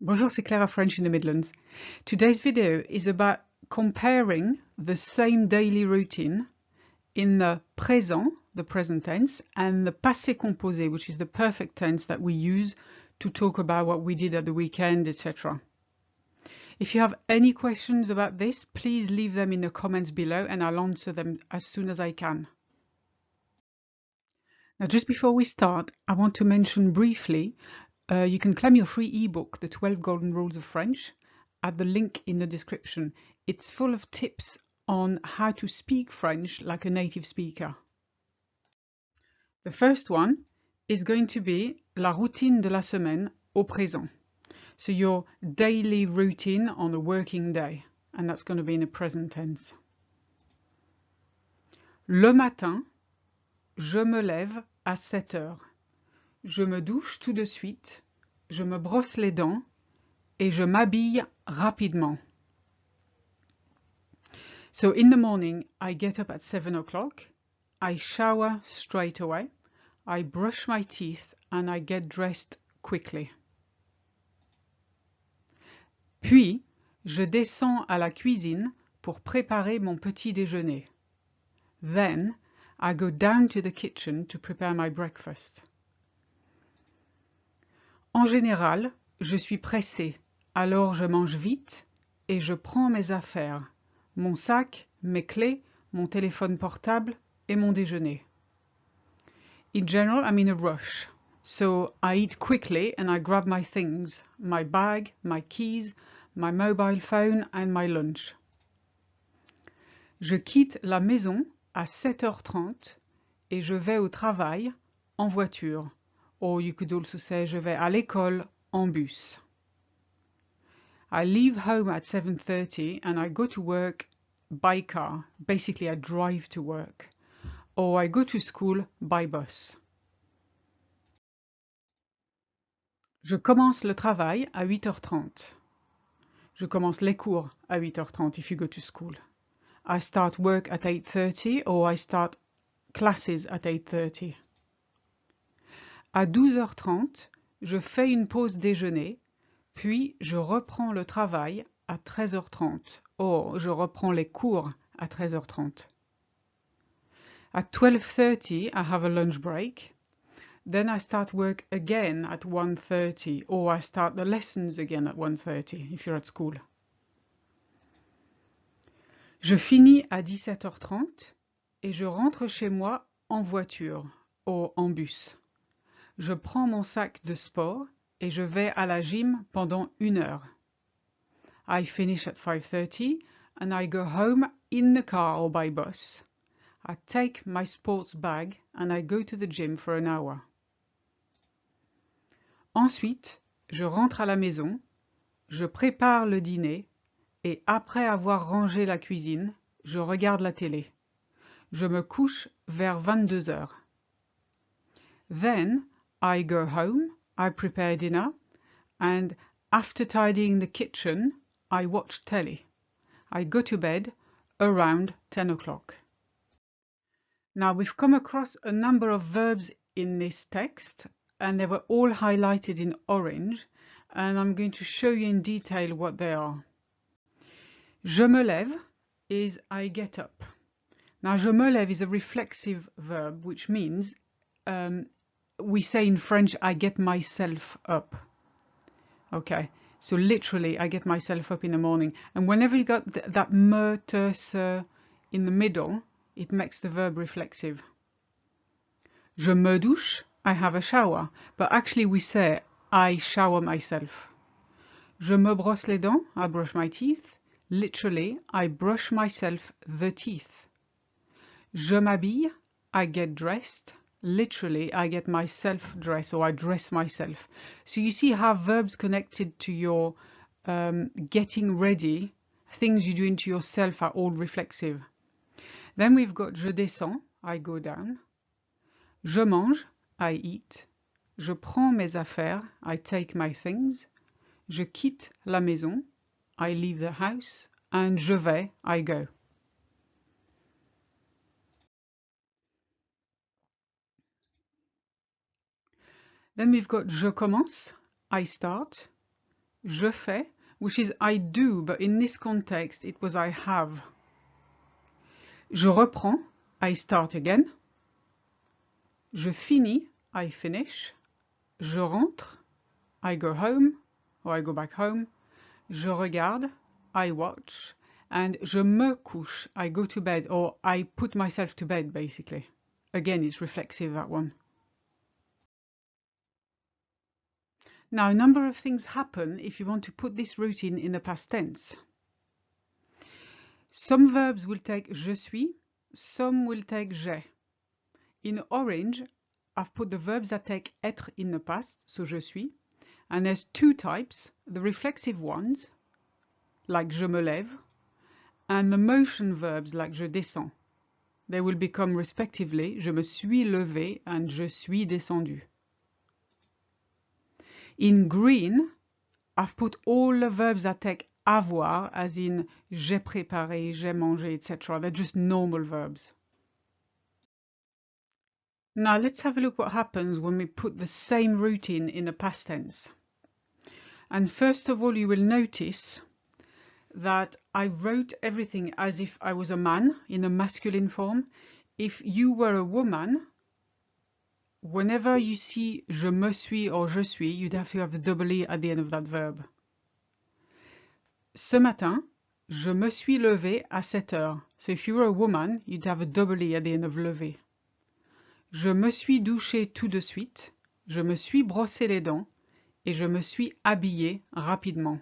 Bonjour, c'est Clara French in the Midlands. Today's video is about comparing the same daily routine in the présent, the present tense, and the passé composé, which is the perfect tense that we use to talk about what we did at the weekend, etc. If you have any questions about this, please leave them in the comments below and I'll answer them as soon as I can. Now, just before we start, I want to mention briefly you can claim your free ebook, The 12 Golden Rules of French, at the link in the description. It's full of tips on how to speak French like a native speaker. The first one is going to be la routine de la semaine au présent. So your daily routine on a working day, and that's going to be in the present tense. Le matin, je me lève à 7 heures. Je me douche tout de suite, je me brosse les dents et je m'habille rapidement. So in the morning, I get up at 7 o'clock, I shower straight away, I brush my teeth and I get dressed quickly. Puis, je descends à la cuisine pour préparer mon petit déjeuner. Then, I go down to the kitchen to prepare my breakfast. En général, je suis pressée, alors je mange vite et je prends mes affaires, mon sac, mes clés, mon téléphone portable et mon déjeuner. In general, I'm in a rush, so I eat quickly and I grab my things, my bag, my keys, my mobile phone and my lunch. Je quitte la maison à 7h30 et je vais au travail en voiture. Or you could also say je vais à l'école en bus. I leave home at 7:30 and I go to work by car. Basically, I drive to work. Or I go to school by bus. Je commence le travail à 8h30. Je commence les cours à 8h30 if you go to school. I start work at 8:30 or I start classes at 8:30. À 12h30, je fais une pause déjeuner, puis je reprends le travail à 13h30. Or, je reprends les cours à 13h30. At 12:30, I have a lunch break. Then I start work again at 1:30, or I start the lessons again at 1:30 if you're at school. Je finis à 17h30 et je rentre chez moi en voiture, ou en bus. Je prends mon sac de sport et je vais à la gym pendant 1 heure. I finish at 5:30 and I go home in the car or by bus. I take my sports bag and I go to the gym for an hour. Ensuite, je rentre à la maison, je prépare le dîner et après avoir rangé la cuisine, je regarde la télé. Je me couche vers 22h. Then, I go home, I prepare dinner, and after tidying the kitchen, I watch telly. I go to bed around 10 o'clock. Now, we've come across a number of verbs in this text, and they were all highlighted in orange, and I'm going to show you in detail what they are. Je me lève is I get up. Now, je me lève is a reflexive verb, which means we say in French, I get myself up. Okay, so literally, I get myself up in the morning. And whenever you got that me, te, se in the middle, it makes the verb reflexive. Je me douche, I have a shower. But actually, we say, I shower myself. Je me brosse les dents, I brush my teeth. Literally, I brush myself the teeth. Je m'habille, I get dressed. Literally, I get myself dressed or I dress myself. So you see how verbs connected to your getting ready, things you do into yourself are all reflexive. Then we've got je descends, I go down. Je mange, I eat. Je prends mes affaires, I take my things. Je quitte la maison, I leave the house. And je vais, I go. Then we've got je commence, I start. je fais, which is I do, but in this context it was I have. Je reprends, I start again. Je finis, I finish. Je rentre, I go home, or I go back home. Je regarde, I watch. And je me couche, I go to bed, or I put myself to bed, basically. Again, it's reflexive, that one. Now, a number of things happen if you want to put this routine in the past tense. Some verbs will take je suis, some will take j'ai. In orange, I've put the verbs that take être in the past, so je suis, and there's two types, the reflexive ones, like je me lève, and the motion verbs like je descends. They will become respectively je me suis levé and je suis descendu. In green, I've put all the verbs that take avoir, as in j'ai préparé, j'ai mangé, etc. They're just normal verbs. Now let's have a look what happens when we put the same routine in the past tense. And first of all, you will notice that I wrote everything as if I was a man in a masculine form. If you were a woman, whenever you see je me suis or je suis, you'd have to have the double E at the end of that verb. Ce matin, je me suis levé à 7 heures. So if you were a woman, you'd have a double E at the end of levé. Je me suis douché tout de suite. Je me suis brossé les dents. Et je me suis habillé rapidement.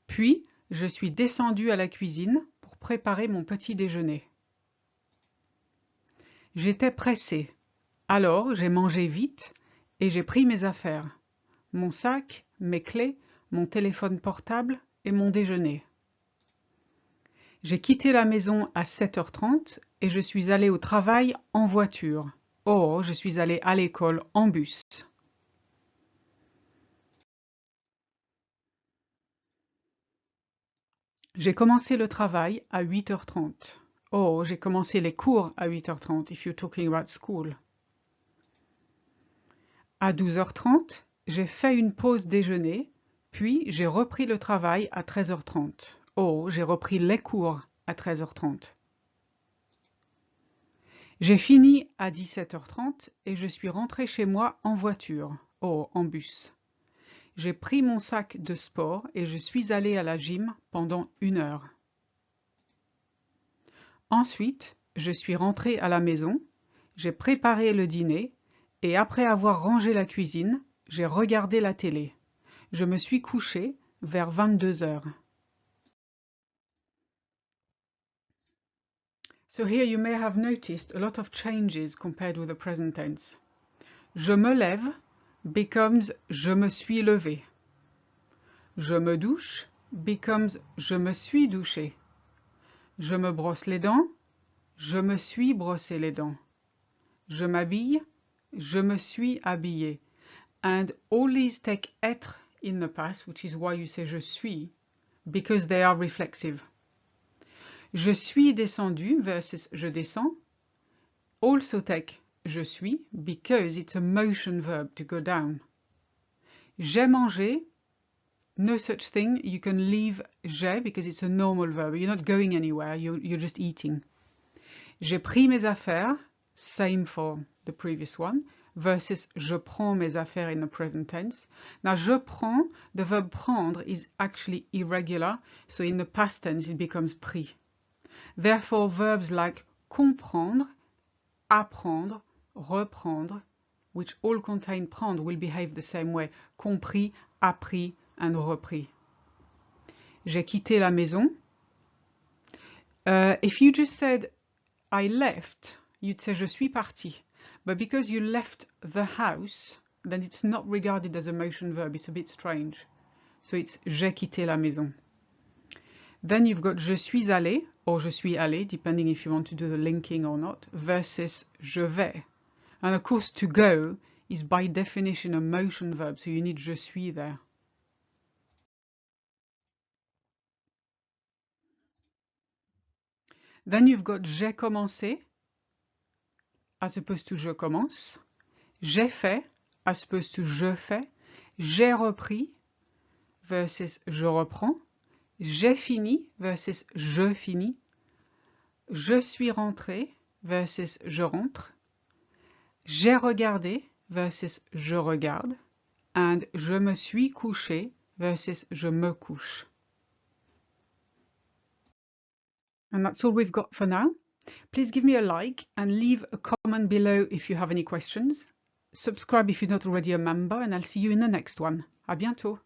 Puis, je suis descendu à la cuisine pour préparer mon petit déjeuner. J'étais pressé. Alors, j'ai mangé vite et j'ai pris mes affaires. Mon sac, mes clés, mon téléphone portable et mon déjeuner. J'ai quitté la maison à 7h30 et je suis allé au travail en voiture. Or, je suis allé à l'école en bus. J'ai commencé le travail à 8h30. Oh, j'ai commencé les cours à 8h30, if you're talking about school. À 12h30, j'ai fait une pause déjeuner, puis j'ai repris le travail à 13h30. Oh, j'ai repris les cours à 13h30. J'ai fini à 17h30 et je suis rentré chez moi en voiture. Oh, en bus. J'ai pris mon sac de sport et je suis allé à la gym pendant 1 heure. Ensuite, je suis rentré à la maison, j'ai préparé le dîner et après avoir rangé la cuisine, j'ai regardé la télé. Je me suis couché vers 22 heures. So here you may have noticed a lot of changes compared with the present tense. Je me lève becomes je me suis levé. Je me douche becomes je me suis douché. Je me brosse les dents, je me suis brossé les dents. Je m'habille, je me suis habillé. And all these take être in the past, which is why you say je suis, because they are reflexive. Je suis descendu versus je descends also take je suis because it's a motion verb to go down. J'ai mangé, no such thing, you can leave j'ai because it's a normal verb. You're not going anywhere, you're just eating. J'ai pris mes affaires, same for the previous one, versus je prends mes affaires in the present tense. Now, je prends, the verb prendre is actually irregular, so in the past tense it becomes pris. Therefore, verbs like comprendre, apprendre, reprendre, which all contain prendre, will behave the same way. Compris, appris, and repris. J'ai quitté la maison. If you just said I left, you'd say je suis parti. But because you left the house, then it's not regarded as a motion verb. It's a bit strange. So it's j'ai quitté la maison. Then you've got je suis allé, or je suis allé, depending if you want to do the linking or not, versus je vais. And of course, to go is by definition a motion verb, so you need je suis there. Then you've got j'ai commencé, as opposed to je commence. J'ai fait, as opposed to je fais. J'ai repris, versus je reprends. J'ai fini versus je finis. Je suis rentré versus je rentre. J'ai regardé versus je regarde. And je me suis couché versus je me couche. And that's all we've got for now. Please give me a like and leave a comment below if you have any questions. Subscribe if you're not already a member, and I'll see you in the next one. À bientôt!